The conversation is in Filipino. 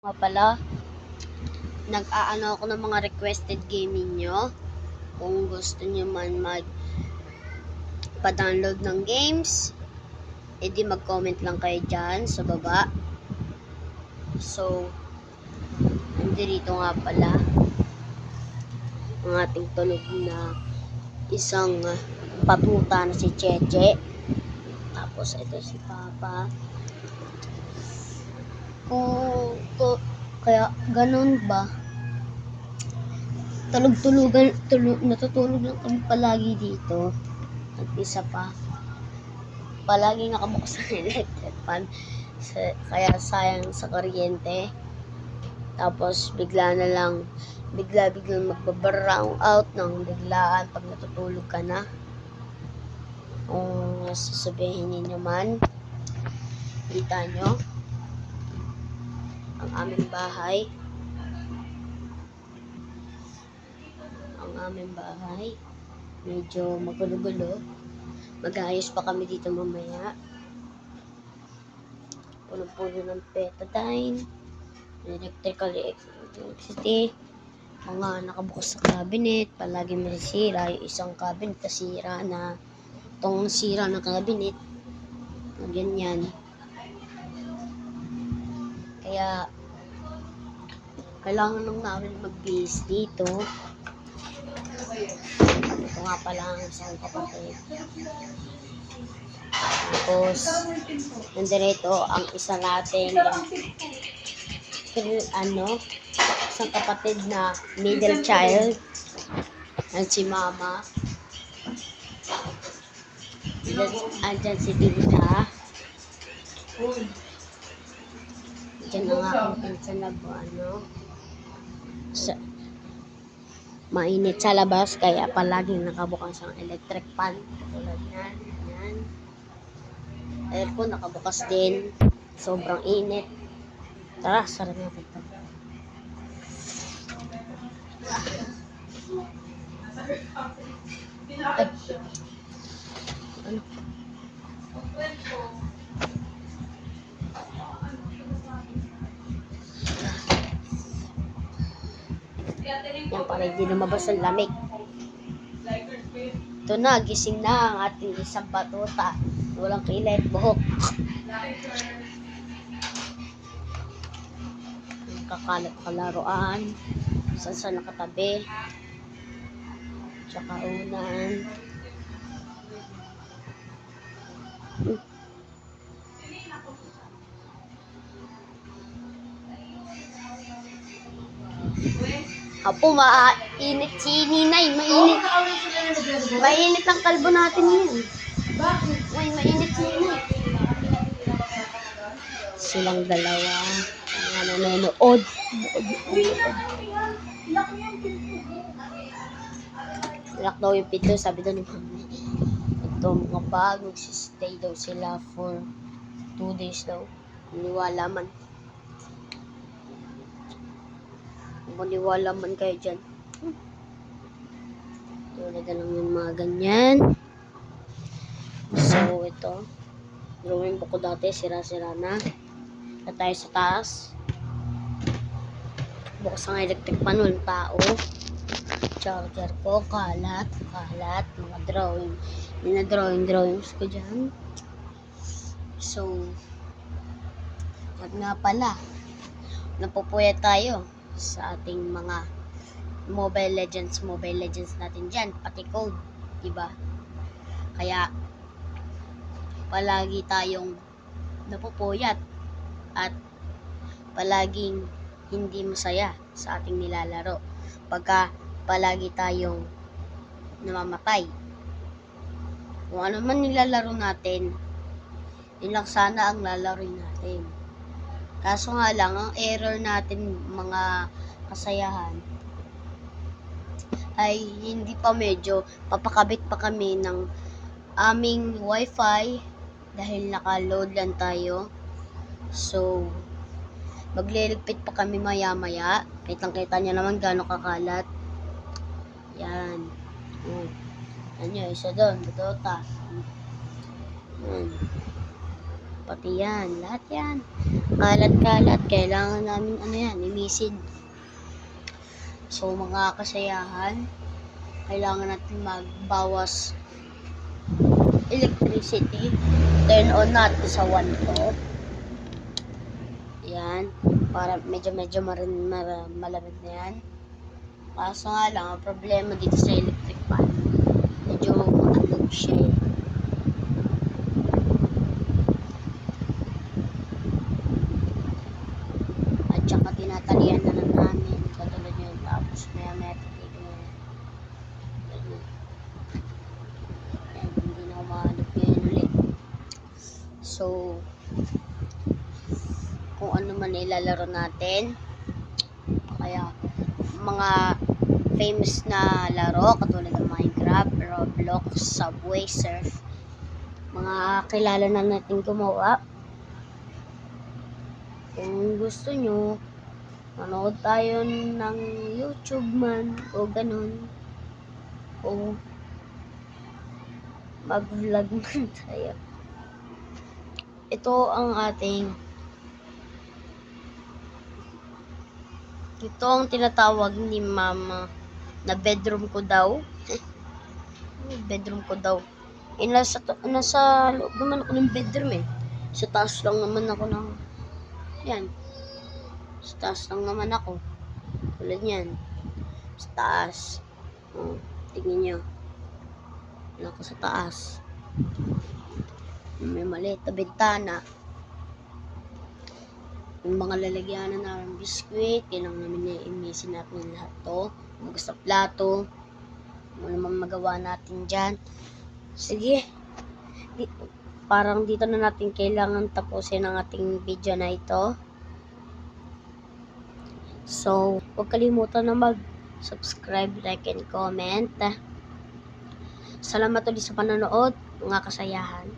Nga pala, nag-aano ako ng mga requested game ninyo. Kung gusto nyo man magpa-download ng games, edi mag-comment lang kayo dyan sa baba. So, nandito nga pala ang ating tunog na isang patuta na si Cheche. Tapos ito si Papa. Kaya ganun ba? Natutulog lang kami palagi dito. At isa pa, palagi nakabukas ang electric fan. Kaya sayang sa kuryente. Tapos biglang magba-brown out ng biglaan pag natutulog ka na. Kung sasabihin ninyo man, kita nyo ang aming bahay. Medyo magulo-gulo. Mag-aayos pa kami dito mamaya. Puno-puno ng betadine, electricity, mga nakabukas sa cabinet, palagi masisira. Yung isang cabinet nasira na. Itong sira ng cabinet, ganyan. Kaya kailangan lang namin mag-base dito. Ito nga pala ang isang kapatid. Tapos nandito ang isa nating isang kapatid na middle child, at si Mama. Andyan si Tita. Diyan na nga ang pinsan na mainit sa labas, kaya palaging nakabukas ang electric fan. Tulad yan. Aircon nakabukas din. Sobrang init. Tara, sarap na ito. Ano? Yan para hindi lumabas ang lamig. Ito na, gising na ang ating isang batuta. Walang kilay at buhok. Kakalat kalaruan. Saan nakatabi. Tsaka unan. Apo, mainit si Ninay. Mainit ang kalbo natin yun. Mainit si Ninay. Silang dalawa. Mga nanonood. Lock daw yung pito, sabi daw ni Mami. Ito mga bag, magsistay daw sila for 2 days daw. Maniwala man. Maniwala man kayo dyan. Tulad na lang yung mga ganyan. So, ito. Drawing book ko dati, sira-sira na. Na tayo sa taas. Bukas ang electric pan, walang tao. Charger ko, kalat, mga drawing. Drawings ko dyan. So, at nga pala, napupuya tayo sa ating mga Mobile Legends natin dyan, pati code, diba? Kaya, palagi tayong napupuyat at palaging hindi masaya sa ating nilalaro. Pagka palagi tayong namamatay. Kung ano man nilalaro natin, yun lang sana ang lalaroin natin. Kaso nga lang, ang error natin mga kasayahan ay hindi pa medyo papakabit pa kami ng aming wifi dahil naka-load lang tayo. So, magliligpit pa kami maya-maya. Kitang-kita nyo naman gaano kakalat. Yan. Ano, isa doon, Dota. pati yan, lahat yan. Kalat-kalat, kailangan namin imisid. So, mga kasayahan, kailangan natin magbawas electricity. Turn on natin sa 1 to. Yan, para medyo malamig na yan. Kaso nga lang, ang problema dito sa electric fan, medyo maalog siya eh. At saka tinatalian na lang namin, katulad yun, tapos maya titigil na yan. Yan, hindi na umahanap ngayon ulit. So, kung ano man ilalaro natin, kaya mga famous na laro katulad ng Minecraft, Roblox, Subway Surf, mga kilala na natin gumawa. Kung gusto nyo, manood tayo ng YouTube man o ganun, o mag-vlog man tayo. Ito ang tinatawag ni mama na bedroom ko daw. Bedroom ko daw. Nasa loob naman ako ng bedroom eh. Sa taas lang naman ako yan. Sa taas lang naman ako. Tulad yan. Sa taas. Tingnan nyo. Wala ko sa taas. May maliit na bintana. Yung mga lalagyanan ng biskwit, kailangan namin i-imisin natin lahat to. Huwag sa plato. Ano naman magawa natin dyan. Sige. Parang dito na natin kailangan tapusin ang ating video na ito. So, huwag kalimutan na mag-subscribe, like, and comment. Salamat ulit sa panonood, mga kasayahan.